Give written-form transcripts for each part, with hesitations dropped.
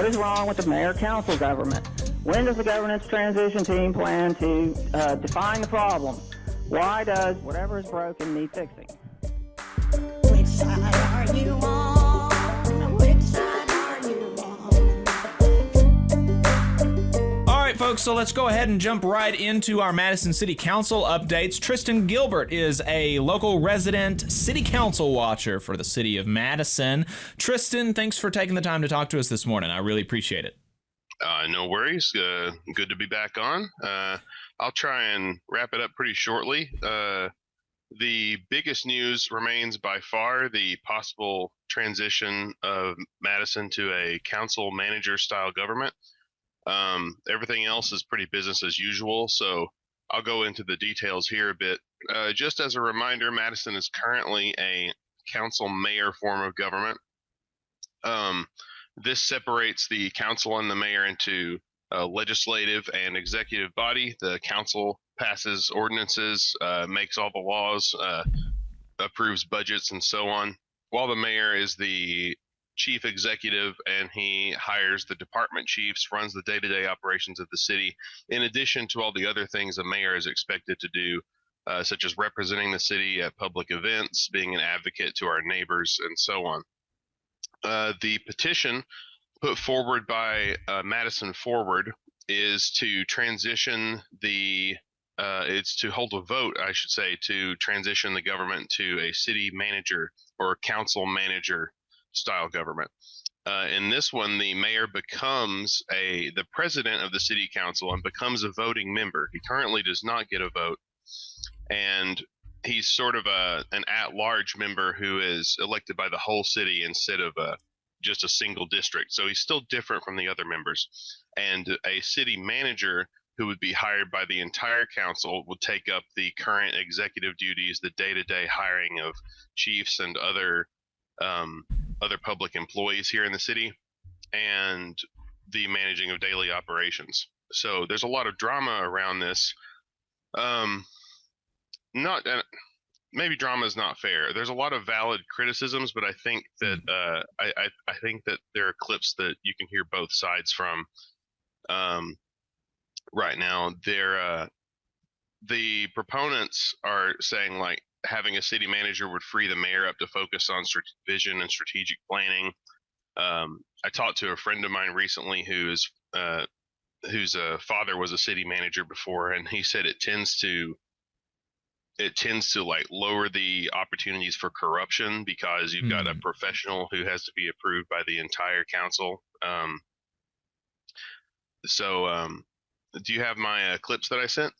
What is wrong with the mayor-council government? When does the governance transition team plan to define the problem? Why does whatever is broken need fixing? Which side are you on? Which side are you on? All right, folks, so let's go ahead and jump right into our Madison City Council updates. Tryston Gilbert is a local resident city council watcher for the city of Madison. Tryston, thanks for taking the time to talk to us this morning. I really appreciate it. No worries. Good to be back on. I'll try and wrap it up pretty shortly. The biggest news remains by far the possible transition of Madison to a council manager style government. Everything else is pretty business as usual, so I'll go into the details here a bit. Just as a reminder, Madison is currently a council mayor form of government. This separates the council and the mayor into a legislative and executive body. The council passes ordinances, makes all the laws, approves budgets, and so on, while the mayor is the chief executive and he hires the department chiefs, runs the day-to-day operations of the city, in addition to all the other things a mayor is expected to do, such as representing the city at public events, being an advocate to our neighbors, and so on. The petition put forward by Madison Forward is to transition it's to hold a vote, I should say, to transition the government to a city manager or council manager style government. In this one, the mayor becomes the president of the city council and becomes a voting member. He currently does not get a vote, and he's sort of an at-large member who is elected by the whole city instead of just a single district. So he's still different from the other members. And a city manager who would be hired by the entire council would take up the current executive duties, the day-to-day hiring of chiefs and other public employees here in the city, and the managing of daily operations. So there's a lot of drama around this. Maybe drama is not fair. There's a lot of valid criticisms, but I think that I think that there are clips that you can hear both sides from right now. The proponents are saying like having a city manager would free the mayor up to focus on vision and strategic planning. I talked to a friend of mine recently whose father was a city manager before, and he said it tends to like lower the opportunities for corruption because you've got a professional who has to be approved by the entire council. Do you have my clips that I sent?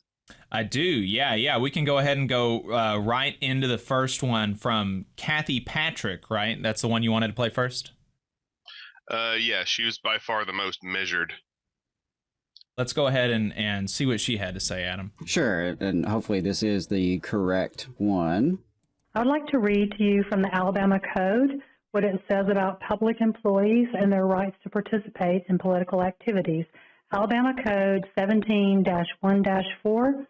I do. Yeah. We can go ahead and go right into the first one from Kathy Patrick, right? That's the one you wanted to play first? Yeah, she was by far the most measured. Let's go ahead and see what she had to say, Adam. Sure, and hopefully this is the correct one. I would like to read to you from the Alabama Code what it says about public employees and their rights to participate in political activities. Alabama Code 17-1-4,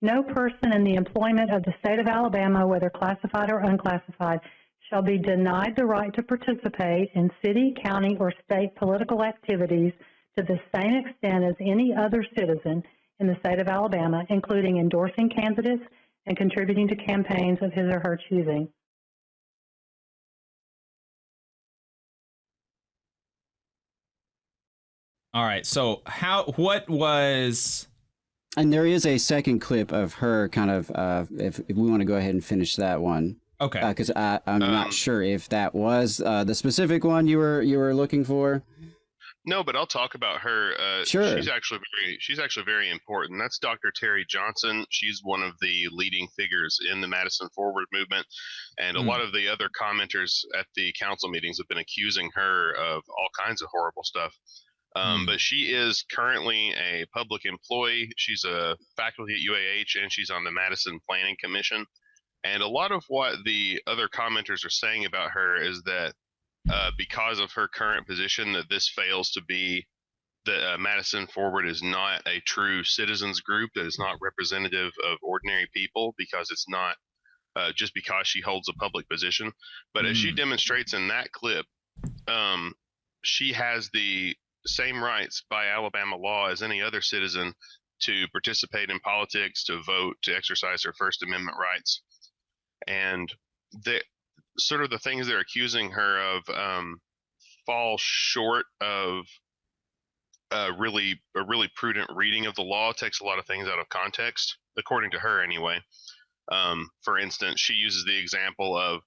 no person in the employment of the state of Alabama, whether classified or unclassified, shall be denied the right to participate in city, county, or state political activities to the same extent as any other citizen in the state of Alabama, including endorsing candidates and contributing to campaigns of his or her choosing. All right, so what was... And there is a second clip of her kind of, if we want to go ahead and finish that one. Okay. Because I'm not sure if that was the specific one you were looking for. No, but I'll talk about her. Sure. She's actually very important. That's Dr. Terry Johnson. She's one of the leading figures in the Madison Forward movement, and a lot of the other commenters at the council meetings have been accusing her of all kinds of horrible stuff. But she is currently a public employee. She's a faculty at UAH, and she's on the Madison Planning Commission. And a lot of what the other commenters are saying about her is that because of her current position, that this fails to be that Madison Forward is not a true citizens group, that is not representative of ordinary people, because it's not just because she holds a public position. But as she demonstrates in that clip, she has the same rights by Alabama law as any other citizen to participate in politics, to vote, to exercise their First Amendment rights. And the sort of the things they're accusing her of fall short of a really prudent reading of the law. Takes a lot of things out of context, according to her anyway. For instance, she uses the example of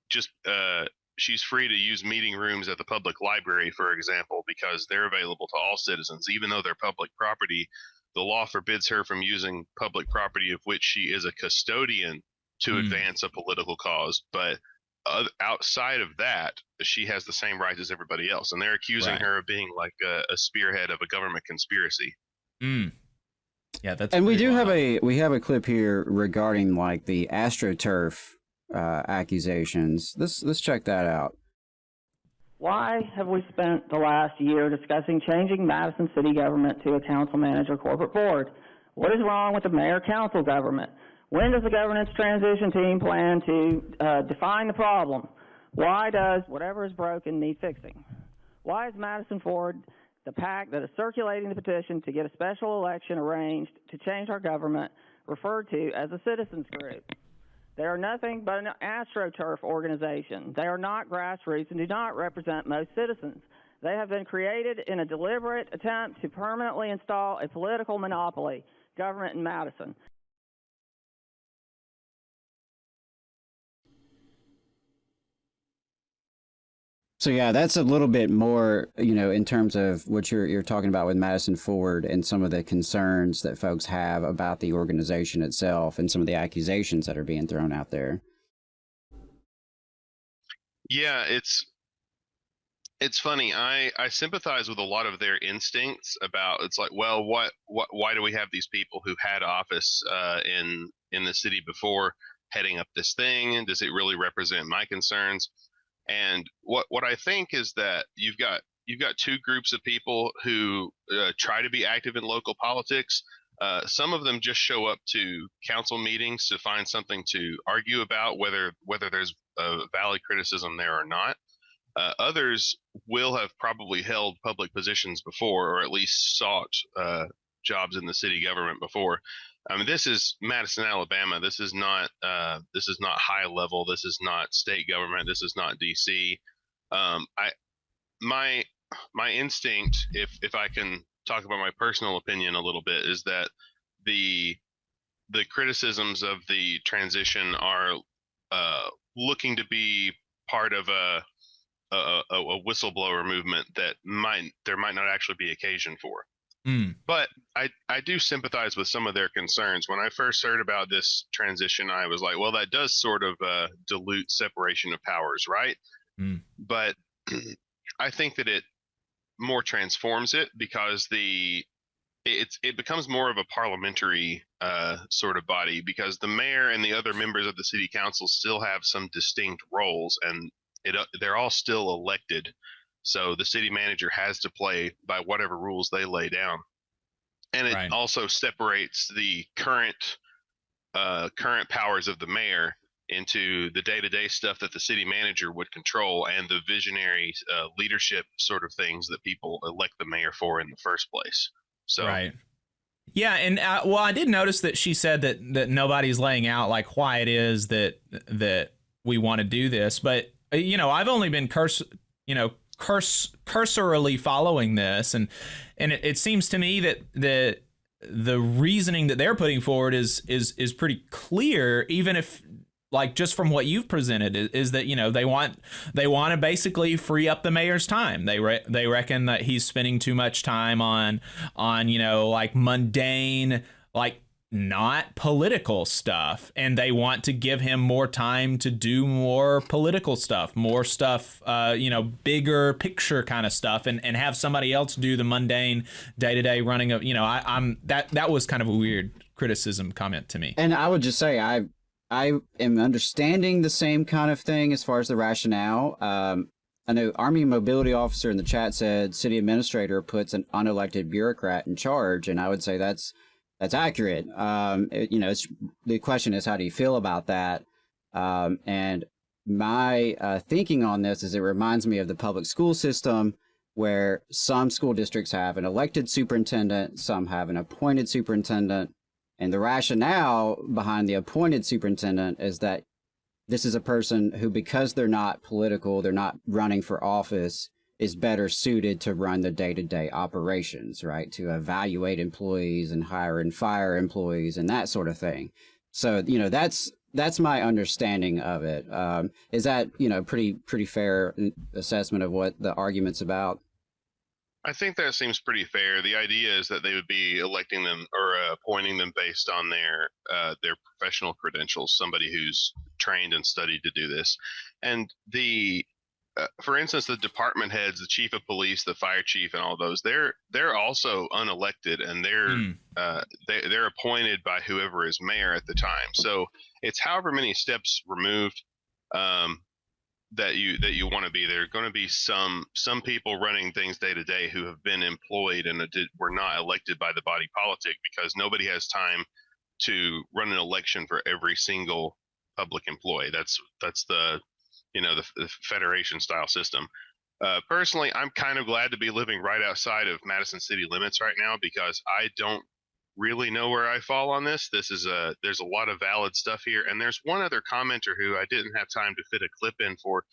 just she's free to use meeting rooms at the public library, for example, because they're available to all citizens, even though they're public property. The law forbids her from using public property of which she is a custodian to advance a political cause. But outside of that, she has the same rights as everybody else, and they're accusing her of being like a spearhead of a government conspiracy. Yeah, that's. And we do have a clip here regarding like the AstroTurf accusations. Let's check that out. Why have we spent the last year discussing changing Madison city government to a council manager corporate board? What is wrong with the mayor-council government? When does the governance transition team plan to define the problem? Why does whatever is broken need fixing? Why is Madison Ford, the PAC that is circulating the petition to get a special election arranged to change our government, referred to as a citizens group? They are nothing but an AstroTurf organization. They are not grassroots and do not represent most citizens. They have been created in a deliberate attempt to permanently install a political monopoly government in Madison. So yeah, that's a little bit more, in terms of what you're talking about with Madison Ford and some of the concerns that folks have about the organization itself and some of the accusations that are being thrown out there. Yeah, it's funny. I sympathize with a lot of their instincts about, it's like, well, why do we have these people who had office in the city before heading up this thing? And does it really represent my concerns? And what I think is that you've got two groups of people who try to be active in local politics. Some of them just show up to council meetings to find something to argue about, whether there's a valid criticism there or not. Others will have probably held public positions before, or at least sought jobs in the city government before. I mean, this is Madison, Alabama. This is not high level. This is not state government. This is not DC. My instinct, if I can talk about my personal opinion a little bit, is that the criticisms of the transition are looking to be part of a whistleblower movement that there might not actually be occasion for. But I do sympathize with some of their concerns. When I first heard about this transition, I was like, well, that does sort of dilute separation of powers, right? But I think that it more transforms it, because it becomes more of a parliamentary sort of body, because the mayor and the other members of the city council still have some distinct roles, and they're all still elected. So the city manager has to play by whatever rules they lay down. And it also separates the current powers of the mayor into the day-to-day stuff that the city manager would control, and the visionary leadership sort of things that people elect the mayor for in the first place. So yeah, and well, I did notice that she said that nobody's laying out like why it is that we want to do this, but I've only been cursorily following this, and it seems to me that the reasoning that they're putting forward is pretty clear, even if, like, just from what you've presented, is that they want to basically free up the mayor's time. They reckon that he's spending too much time on like mundane, like not political stuff, and they want to give him more time to do more political stuff, more stuff, bigger picture kind of stuff, and have somebody else do the mundane day-to-day running of, that was kind of a weird criticism comment to me. And I would just say I am understanding the same kind of thing as far as the rationale. I know Army Mobility Officer in the chat said city administrator puts an unelected bureaucrat in charge, and I would say that's accurate. The question is, how do you feel about that? And my thinking on this is, it reminds me of the public school system. where some school districts have an elected superintendent, some have an appointed superintendent. And the rationale behind the appointed superintendent is that this is a person who, because they're not political, they're not running for office, is better suited to run the day-to-day operations, right? To evaluate employees and hire and fire employees and that sort of thing. So, that's my understanding of it. Is that, pretty fair assessment of what the argument's about? I think that seems pretty fair. The idea is that they would be electing them or appointing them based on their professional credentials, somebody who's trained and studied to do this. And for instance, the department heads, the chief of police, the fire chief, and all those, they're also unelected, and they're appointed by whoever is mayor at the time. So it's however many steps removed that you want to be. There are going to be some people running things day to day who have been employed and were not elected by the body politic, because nobody has time to run an election for every single public employee. That's the the federation style system. Personally, I'm kind of glad to be living right outside of Madison city limits right now, because I don't really know where I fall on this. There's a lot of valid stuff here, and there's one other commenter who I didn't have time to fit a clip in for.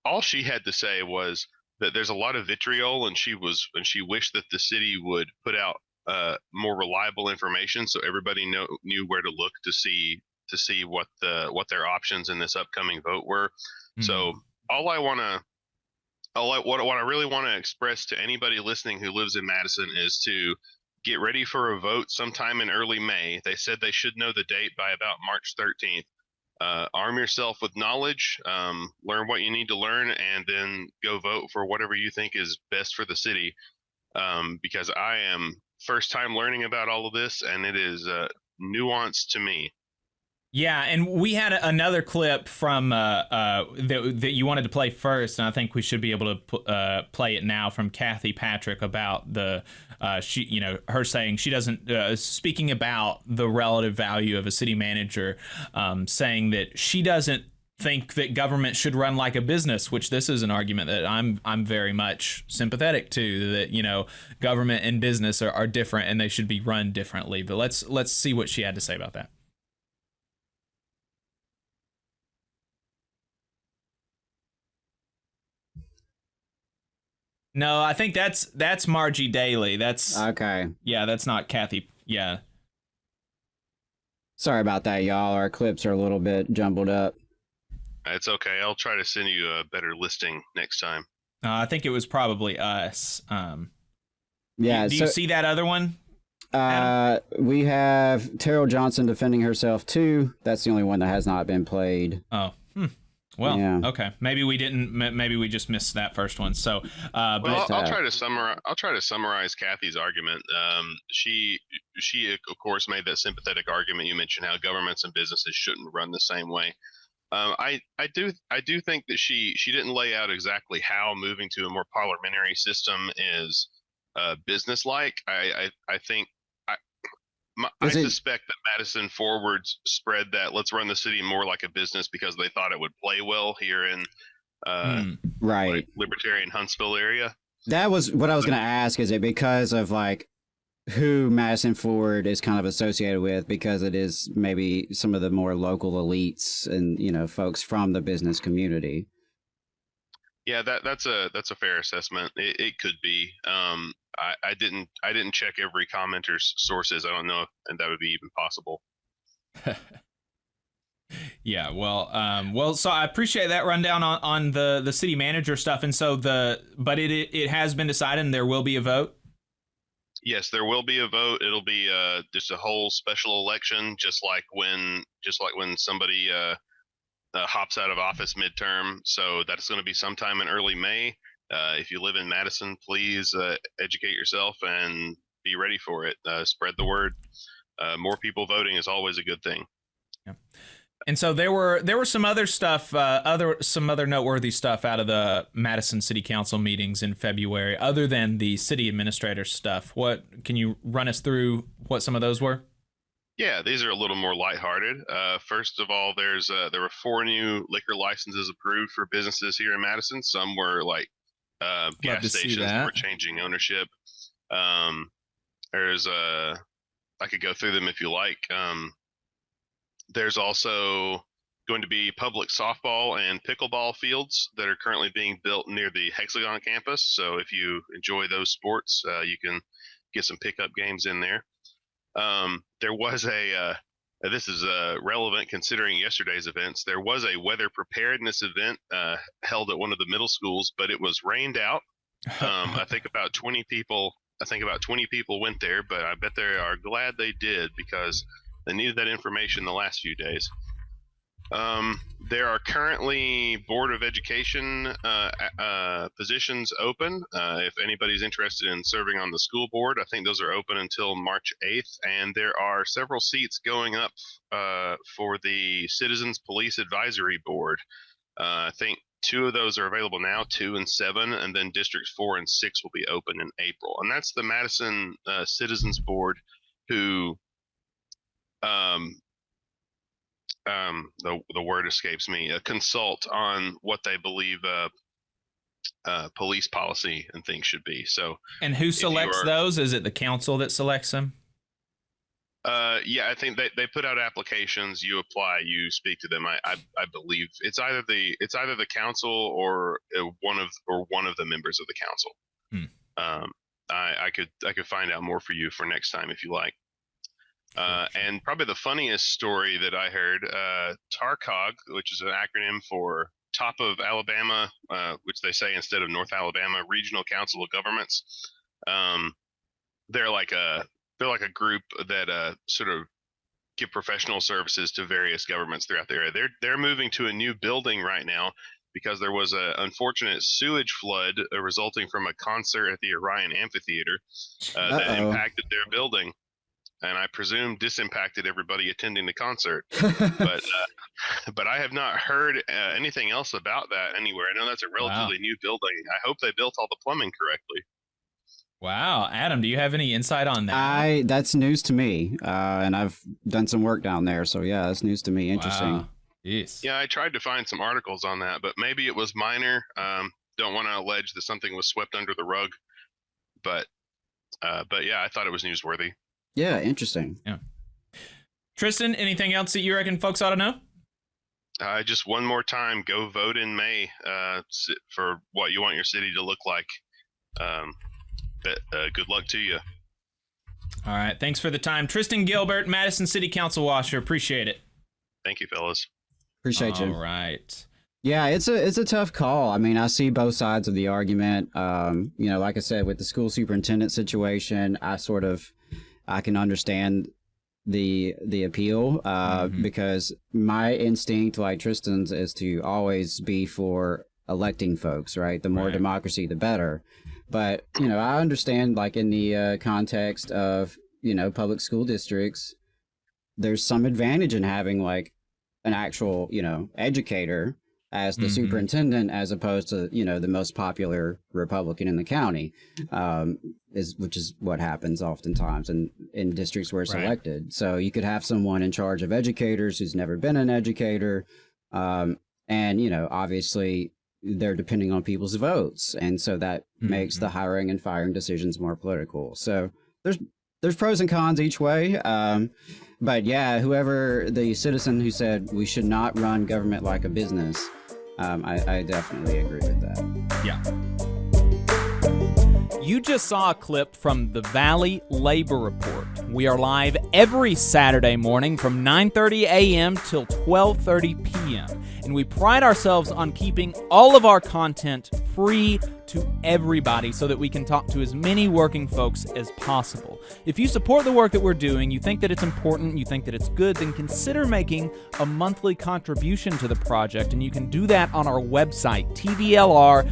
All she had to say was that there's a lot of vitriol, and she wished that the city would put out more reliable information so everybody knew where to look to see what their options in this upcoming vote were. Mm-hmm. So what I really want to express to anybody listening who lives in Madison is to get ready for a vote sometime in early May. They said they should know the date by about March 13th. Arm yourself with knowledge, learn what you need to learn, and then go vote for whatever you think is best for the city. Because I am first time learning about all of this, and it is nuanced to me. Yeah, and we had another clip from that you wanted to play first, and I think we should be able to play it now, from Kathy Patrick about her saying she doesn't speaking about the relative value of a city manager, saying that she doesn't think that government should run like a business, which this is an argument that I'm very much sympathetic to, that government and business are different and they should be run differently. But let's see what she had to say about that. No, I think that's Margie Daly. That's okay. Yeah, that's not Kathy. Yeah. Sorry about that, y'all. Our clips are a little bit jumbled up. It's okay. I'll try to send you a better listing next time. I think it was probably us. Yeah. Do you see that other one? We have Terrell Johnson defending herself too. That's the only one that has not been played. Oh. Well, yeah. Okay. Maybe we didn't. Maybe we just missed that first one. So, I'll try to summarize. I'll try to summarize Kathy's argument. She of course made that sympathetic argument. You mentioned how governments and businesses shouldn't run the same way. I do think that she didn't lay out exactly how moving to a more parliamentary system is businesslike. I think. I suspect that Madison Forward's spread that let's run the city more like a business because they thought it would play well here in right, like libertarian Huntsville area. That was what I was going to ask. Is it because of like who Madison Forward is kind of associated with, because it is maybe some of the more local elites and folks from the business community? Yeah, that's a fair assessment. It could be. I didn't check every commenter's sources. I don't know if that would be even possible. Yeah, well, so I appreciate that rundown on the city manager stuff, and so but it has been decided, and there will be a vote. Yes, there will be a vote. It'll be just a whole special election, just like when somebody hops out of office midterm. So that's going to be sometime in early May. If you live in Madison, please educate yourself and be ready for it. Spread the word. More people voting is always a good thing. Yeah. And so there were some other stuff, some other noteworthy stuff out of the Madison City Council meetings in February, other than the city administrator stuff. What can you run us through? What some of those were? Yeah, these are a little more lighthearted. First of all, there were 4 new liquor licenses approved for businesses here in Madison. Some were like Love to see stations that. were changing ownership. There's I could go through them if you like. There's also going to be public softball and pickleball fields that are currently being built near the Hexagon campus. So if you enjoy those sports, you can get some pickup games in there. There was this is relevant considering yesterday's events. There was a weather preparedness event held at one of the middle schools, but it was rained out. I think about 20 people went there, but I bet they are glad they did because they needed that information the last few days. There are currently Board of Education positions open. If anybody's interested in serving on the school board, I think those are open until March 8th. And there are several seats going up for the Citizens Police Advisory Board. I think 2 of those are available now, 2 and 7, and then districts 4 and 6 will be open in April. And that's the Madison Citizens Board who the word escapes me, consult on what they believe police policy and things should be. So, and who selects those? Is it the council that selects them? Yeah, I think they put out applications. You apply, you speak to them. I believe it's either the council or one of the members of the council. I could find out more for you for next time if you like. And probably the funniest story that I heard, TARCOG, which is an acronym for Top of Alabama, which they say instead of North Alabama, Regional Council of Governments. They're like a group that sort of give professional services to various governments throughout the area. They're moving to a new building right now because there was an unfortunate sewage flood resulting from a concert at the Orion Amphitheater that impacted their building. And I presume disimpacted everybody attending the concert, but I have not heard anything else about that anywhere. I know that's a relatively new building. I hope they built all the plumbing correctly. Wow, Adam, do you have any insight on that? That's news to me, and I've done some work down there, so yeah, that's news to me. Interesting. Wow. Yes. Yeah, I tried to find some articles on that, but maybe it was minor. Don't want to allege that something was swept under the rug, but yeah, I thought it was newsworthy. Yeah, interesting. Yeah. Tryston, anything else that you reckon folks ought to know? Just one more time, go vote in May for what you want your city to look like. Good luck to you. All right. Thanks for the time. Tryston Gilbert, Madison City Council washer. Appreciate it. Thank you, fellas. Appreciate you. All right. Yeah, it's a tough call. I mean, I see both sides of the argument. Like I said, with the school superintendent situation, I can understand the appeal because my instinct, like Tryston's, is to always be for electing folks, right? The more democracy, the better. But, I understand, like, in the context of, public school districts, there's some advantage in having, like, an actual, educator as the superintendent, as opposed to, the most popular Republican in the county, which is what happens oftentimes in districts where it's elected. So you could have someone in charge of educators who's never been an educator. And, obviously they're depending on people's votes. And so that makes the hiring and firing decisions more political. So there's pros and cons each way. But yeah, whoever the citizen who said we should not run government like a business, I definitely agree with that. Yeah. You just saw a clip from the Valley Labor Report. We are live every Saturday morning from 9:30 a.m. till 12:30 p.m. And we pride ourselves on keeping all of our content free to everybody so that we can talk to as many working folks as possible. If you support the work that we're doing, you think that it's important, you think that it's good, then consider making a monthly contribution to the project, and you can do that on our website, tvlr.fm.